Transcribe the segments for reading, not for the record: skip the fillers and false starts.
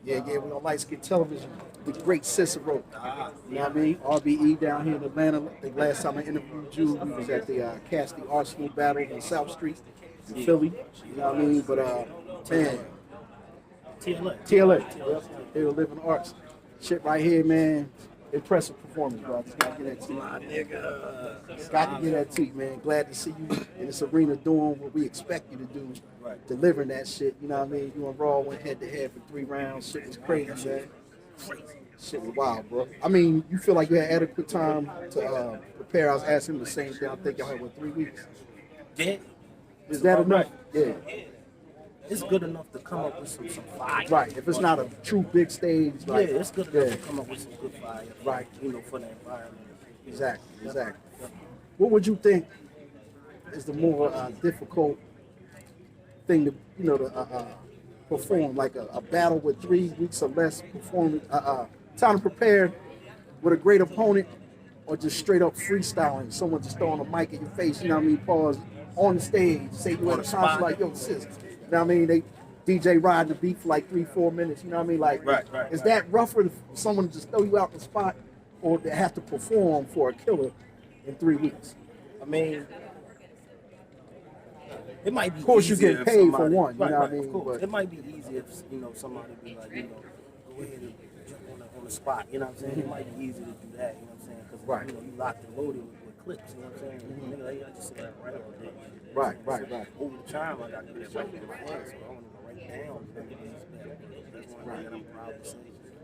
Yeah, we're on Lightskin Television. The great CYSSERO. You know what I mean? RBE down here in Atlanta. I think last time I interviewed you, we was at the Cassidy Arsenal battle on South Street in Philly. You know what I mean? But, man, TLA. They were living arts. Shit right here, man. Impressive performance, bro. Just gotta get that to you. My nigga. Got to get that to you, man. Glad to see you in this arena doing what we expect you to do. Right. Delivering that shit. You know what I mean? You and Raw went head to head for 3 rounds. Shit was crazy, man. Shit was wild, bro. I mean, you feel like you had adequate time to prepare. I was asking him the same thing. I think y'all had, what, 3 weeks? Yeah. Is that enough? Yeah. It's good enough to come up with some fire. Right. If it's not a true big stage, like, yeah, it's good enough to come up with some good fire. Right. You know, for the environment. Exactly. What would you think is the more difficult thing to, you know, to perform? Like a battle with 3 weeks or less performance, time to prepare with a great opponent, or just straight up freestyling, someone just throwing a mic in your face, you know what I mean, pause on the stage, say you at a concert like, yo, sis, you know what I mean, they DJ riding the beat for like 3-4 minutes, you know what I mean, like, Right. is that rougher for someone to just throw you out the spot, or to have to perform for a killer in 3 weeks? I mean, it might be. Of course, you easier get if paid for somebody- one, you right, know what I right, mean, of course. but- It might be easier if, you know, somebody be like, you know, go ahead and jump on the spot, you know what I'm saying? It might be easy to do that, you know what I'm saying? Because, Right. you know, you locked and loaded with clips, you know what I'm saying? Nigga, like, I just sit there and write all day. Right. Over the time, I got good writing in my head, so I want to write down. That's one thing that I'm proud to say.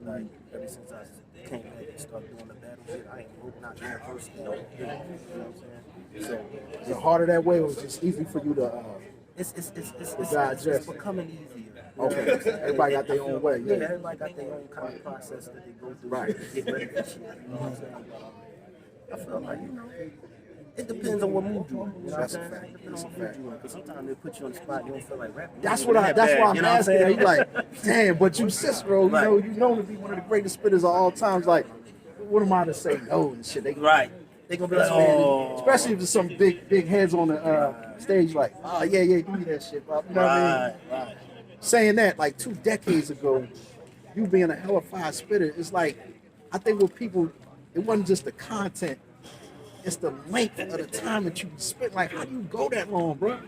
Like, ever since I came back and started doing the battle shit, I ain't wrote not one verse, you know what I'm saying? So, Is it harder that way, or is it just easy for you to it's becoming easier. okay, everybody got their own way, Yeah, yeah. everybody got their own kind of process that they go through Right. to get ready for shit. You know what I'm saying? But, I feel like, you know, it depends on what mood you're in. You know what I'm That's a saying? fact. It depends That's on a what mood fact. you're in. Because sometimes they put you on the spot, you don't feel like rapping. That's You what know I'm you know what asking. I'm saying? You like, damn, but you CYSSERO, you Right. know, you known to be one of the greatest spitters of all times. Like, what am I to say no and shit? They Right. They gonna be like, oh. especially if there's some big heads on the stage, like, oh yeah, give me that shit, bro. You know what I mean? Right. Saying that, like 2 decades ago, you being a hella fire spitter, it's like, I think with people, it wasn't just the content, it's the length of the time that you spent. Like, how do you go that long, bro?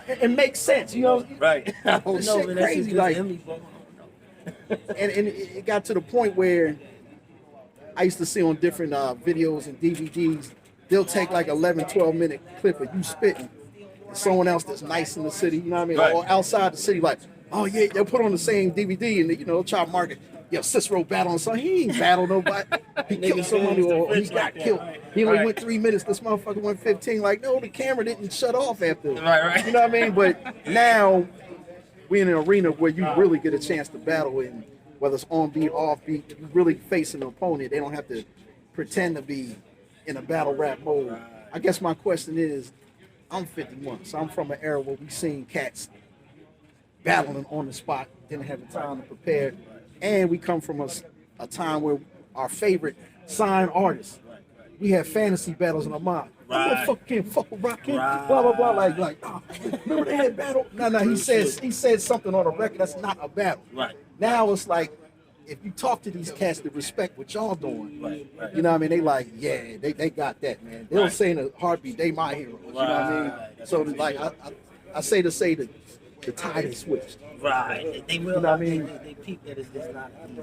It makes sense, you know? Right. I don't This know, shit man. That shit crazy, just like, in me, bro. I don't know. and it got to the point where I used to see on different videos and DVDs, they'll take like 11, 12-minute clip of you spitting, and someone else that's nice in the city, you know what I mean, Right. or outside the city, like, oh yeah, they'll put on the same DVD and, you know, try to market, yo, CYSSERO battling something. He ain't battled nobody. He killed somebody or he got killed. He only went 3 minutes. This motherfucker went 15. Like, no, the camera didn't shut off after. Right. You know what I mean? But now we in an arena where you really get a chance to battle, and whether it's on beat, off beat, you really face an opponent. They don't have to pretend to be in a battle rap mode. I guess my question is, I'm 51, so I'm from an era where we seen cats battling on the spot, didn't have the time to prepare, and we come from a time where our favorite signed artists, we had fantasy battles in our mind. Right. Fucking fuck with Rock, blah blah blah. Like, oh, remember they had battle? No, he said something on a record that's not a battle. Right. Now it's like, if you talk to these cats that respect what y'all doing, Right. you know what I mean? They like, yeah, they got that, man. They don't say in a heartbeat, they my heroes. You know what I mean? Right. So like, I say that the tide has switched. Right. They realize, You know what I mean? They peep that it's not easy.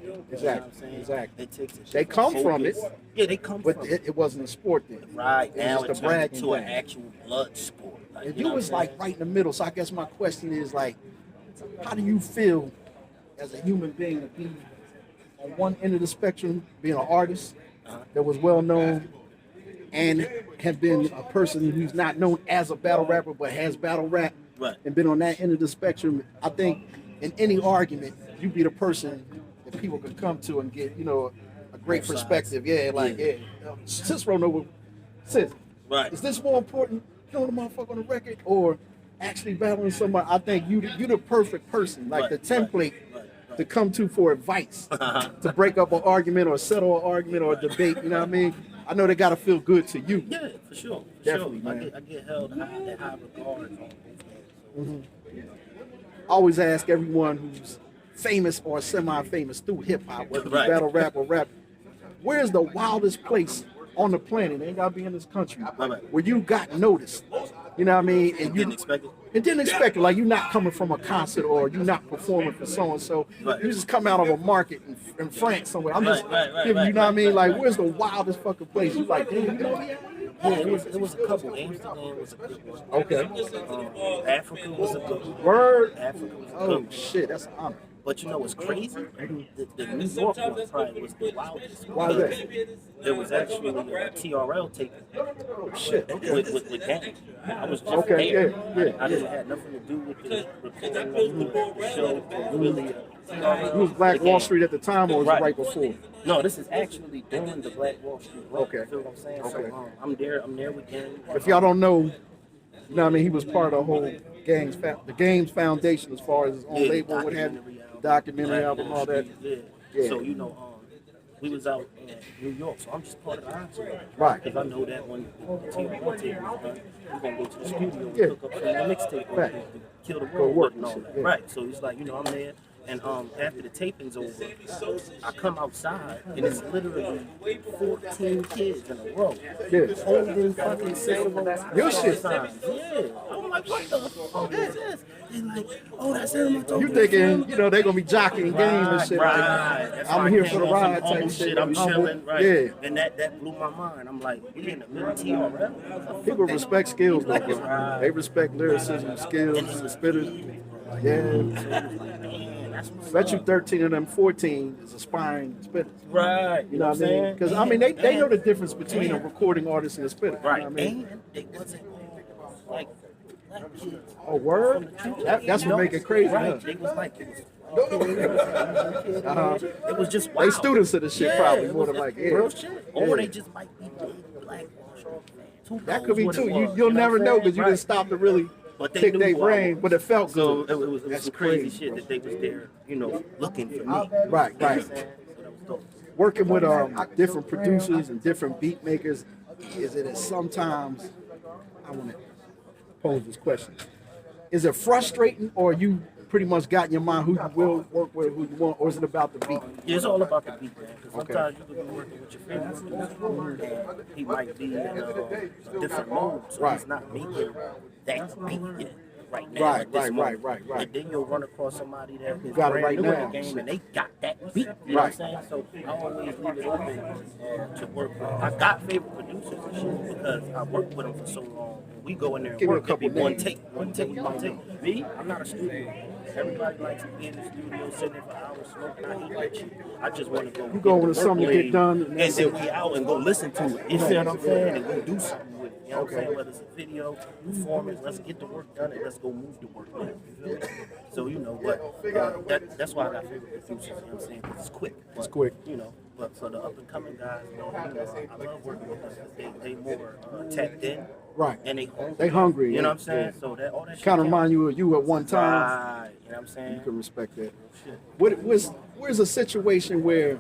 You know what Exactly. I'm saying? Exactly. It takes They come from it. Yeah, they come But from it. it wasn't a sport then. Right. It Now was it just a turned bragging into an thing. actual blood sport. Like, And you you know was what I'm like right in the middle. So I guess my question is, like, how do you feel as a human being to be on one end of the spectrum, being an artist that was well known, and have been a person who's not known as a battle rapper but has battle rap, Right. and been on that end of the spectrum? I think in any argument, you be the person that people can come to and get, you know, a great Both sides. perspective. Yeah, like, yeah. CYSSERO know what sis. Right. Is this more important, killing a motherfucker on the record, or actually battling somebody? I think you the perfect person, like Right, the template right. to come to for advice, to break up an argument or settle an argument or a debate. You know what I mean? I know they gotta feel good to you. Yeah, for sure. For Definitely, sure. man. I get held high regard on both ends. So, I always ask everyone who's famous or semi-famous through hip hop, whether it's Right. battle rap or rap. Where's the wildest place on the planet? It ain't gotta be in this country Right. where you got noticed. You know what I mean? And Didn't expect it. and didn't expect it. Like you're not coming from a concert or you're not performing for so and so. Right. You just come out of a market in France somewhere. I'm just Right, giving you know what I mean? Like where's the wildest fucking place? You like, damn, you know me? Yeah, it was a couple. Amsterdam was a good one. Okay. Africa was a good one. Word. Africa was a Oh good one. shit, that's an honor. But you know what's crazy? The New York one probably was the wildest. Why is that? There was actually a TRL tape Oh shit. Okay. with gang. I was just Okay, there. yeah. I didn't have nothing to do with the recording the show. Really, You was Black Wall Street at the time or was it right before? No, this is actually during the Black Wall Street. Run, Okay. You feel what I'm saying? Okay. So I'm there with gang. If y'all don't know, you know what I mean, he was part of the whole the Games Foundation as far as his own label, what have you, documentary album, all that. Yeah. So you know, we was out in New York, so I'm just part of the entourage. Right. Because I know that when the TRL tape was done, we're gonna go to the studio and Yeah. hook up some mixtape Right. and kill the Go world work and all and shit, that. yeah. Right. So it's like, you know, I'm there. And after the taping's over, I come outside and it's literally 14 kids in a row. Yeah. Holding fucking CYSSERO Your shit. signs. Yeah. I'm like, what the fuck is this? They're like, oh, that's him. You thinking, you know, they're gonna be jockeying games and shit. Right. Like, That's I'm why I here came for the on ride some type humble shit. I'm humble. chilling, right? Yeah. And that blew my mind. I'm like, we in the middle of TRL. People respect skills though, bro. They respect lyricism, skills, spitters. Yeah. Man, that's what's Bet you up. 13 of them 14 is aspiring spitters. Right. You know what I mean? Because I mean, they know the difference between a recording artist and a spitter. Right. You know what I mean? And they wasn't like black kids. Oh, word? That's what make it crazy, huh? Right. They was like, it was just wild. They students of the shit probably more than like, yeah. Real shit. Or Yeah. they just might be big black Wall Street fans. Who That knows could be what too. it was, You'll know never what I'm know saying? because you Right. didn't stop to really But they pick knew their who I brain, was. but it felt So good. it was That's some crazy crazy. shit that they was there, you know, looking for me. Right, You know right. what I'm saying? So that was dope. Working with different producers and different beat makers, is it sometimes, I want to pose this question, is it frustrating or you pretty much got in your mind who you will work with, who you want, or is it about the beat? Yeah, it's all about the beat, man. Because Okay. sometimes you could be working with your favorite producer, and he might be in a different mode, so Right. he's not making that beat yet. Right now, Right, at this right, moment. right. And then you'll run across somebody that is Got it brand right new in now. the game, and they got that beat. You know Right. what I'm saying? So I always leave it open to work with. I got favorite producers and shit because I worked with them for so long. We go in there and Give me a work. couple It'd be one names. take. Me, I'm not a studio. Everybody likes to be in the studio, sitting there for hours, smoking. I hate that shit. I just want to go. You go when it's something to get done, and and that's then it. we out and go listen to it. You see what I'm saying? And we do something with it. You know what I'm Okay. saying? Whether it's a video, performance, let's get the work done and let's go move the work done. You feel me? So, you know, but that's why I got favorite producers, you know what I'm saying? 'Cause it's quick. It's quick. You know, but for the up and coming guys, you know, I love working with them because they more tapped in. Right. And they hungry. They hungry, You yeah, know what I'm saying? yeah. So that all that shit. Kind of counts. remind you of you at one time. Right. You know what I'm saying? You can respect that. Shit. Where's a situation where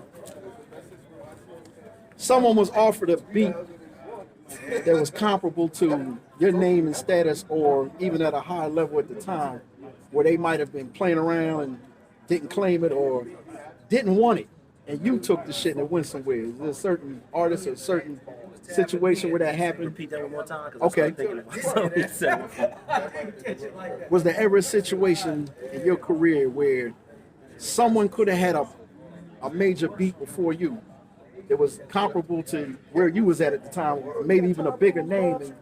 someone was offered a beat that was comparable to your name and status, or even at a high level at the time, where they might have been playing around and didn't claim it or didn't want it, and you took the shit and it went somewhere? Is there a certain artist or a certain situation where that happened? Repeat that one more time. 'Cause Okay. I'm thinking about something you said. Was there ever a situation in your career where someone could have had a major beat before you that was comparable to where you was at the time, or maybe even a bigger name, and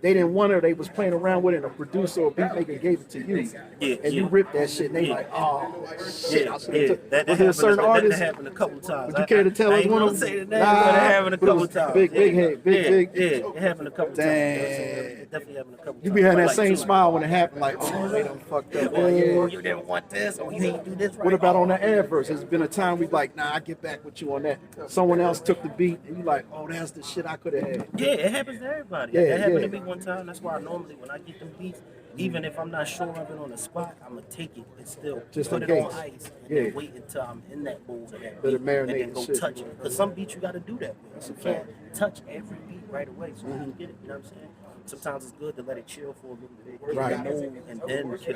they didn't want it, or they was playing around with it, and a producer or beat maker gave it to you, Yeah, and you yeah. ripped that shit, and they Yeah. like, oh shit, I should have took. That Was there a certain artist? That happened a couple times. Would you care to tell I us ain't one gonna of say the them? name, but it happened a But it couple was times. big head, yeah, big. Yeah, it happened a couple Damn. times. It definitely happened a couple times. You be having that Like, same two- smile when it happened, like, oh, they done fucked up. Oh, Yeah. you didn't want this, or you ain't do this right. What about on the adverse? There's been a time we like, nah, I get back with you on that. Someone else took the beat, and you like, oh, that's the shit I could have had. Yeah, it happens to everybody. Yeah, It happened yeah. to me one time. That's why normally when I get them beats, even if I'm not sure of it on the spot, I'm gonna take it and still Just put in it on case. ice and Yeah. then wait until I'm in that mood of that Let it beat and marinate then and go shit. touch it. Because some beats you gotta do that with. You a can't fact. touch every beat right away, so you can get it. You know what I'm saying? sometimes it's good to let it chill for a little bit, Right. get it move, and then kick it.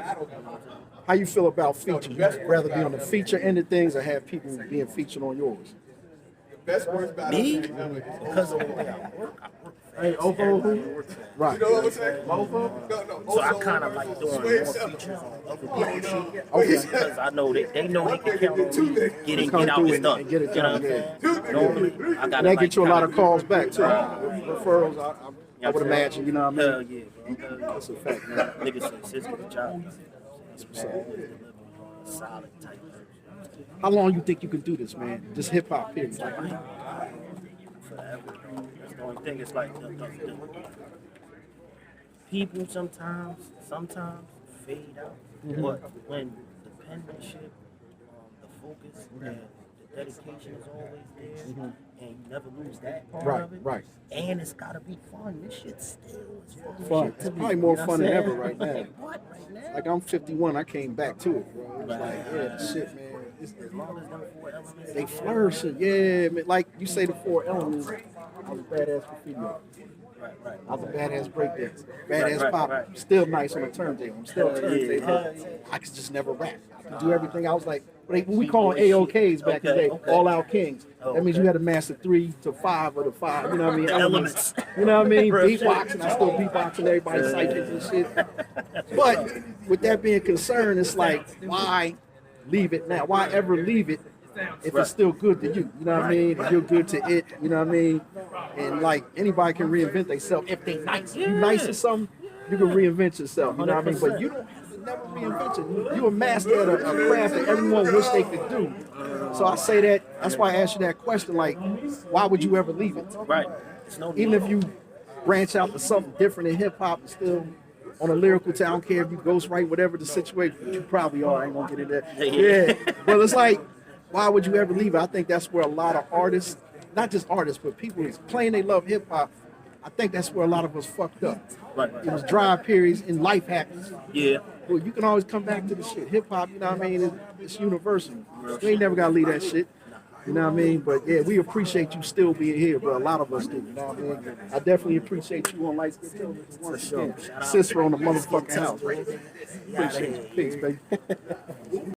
How you feel about feature? Would you rather be on the feature end of things or have people being featured on yours? Me, because of the way I work Hey, fast. Right. So I kind of like doing more features on other people's shit. Because I know they know they can count on me getting Come get out through his stuff. and get it You know done. what I'm Yeah. saying? Normally, I And gotta that like get you a lot of kinda- calls back too. Referrals, I would imagine. You know what I Hell mean? yeah, bro. That's a fact, man. Niggas say, "Sis, get the job." That's what's up. Solid type. How long you think you can do this, man? Just hip hop, period. Forever. That's the only thing. It's like the people sometimes fade out, but when the penmanship, the focus, and the dedication is always there, and you never lose that part of it. Right. And it's gotta be fun. This shit still is fun. Fun. Shit to It's me, probably more you know fun what than I'm ever saying? right now. What right now? Like I'm 51, I came back to it, bro. It's like, yeah, shit, man. As long as them 4 elements They are there, flourishing, yeah. Man, like you say, the 4 elements. I was a badass graffiti. Right. I was a badass breakdancer, badass Right. pop. Still nice on the turntable. I'm still Hell turntable. yeah. I could just never rap. I could do everything. I was like, what we call them AOKs back in the day, Okay. all out kings. Oh, That means you okay. had to master 3 to 5 of the 5. You know what I mean? The elements. You know what I mean? Real shit. Beatboxing. I still beatboxing everybody's psychics and shit. But with that being concerned, it's like, why leave it now? Why ever leave it if it's still good to you? You know what I mean? If you're good to it, you know what I mean? And like anybody can reinvent themselves if they nice. If you nice or something, you can reinvent yourself. You know what I mean? But you don't have to never reinvent it. You a master at a craft that everyone wish they could do. So I say that's why I asked you that question. Like, why would you ever leave it? Right. It's no Even if you branch out to something different in hip hop, and still on a lyrical tone, I don't care if you ghostwrite, whatever the situation, but you probably are. I ain't gonna get into that. Yeah. Well, it's like, why would you ever leave it? I think that's where a lot of artists, not just artists, but people who's claim they love hip hop, I think that's where a lot of us fucked up. Right. It was dry periods and life happens. Yeah. Well, you can always come back to the shit. Hip hop, you know what I mean? It's universal. You ain't never gotta leave that shit. You know what I mean? But yeah, we appreciate you still being here, but a lot of us do. You know what I mean? I definitely appreciate you on Lightskin Yu once again. CYSSERO on the motherfucking house. Appreciate you. Peace, baby.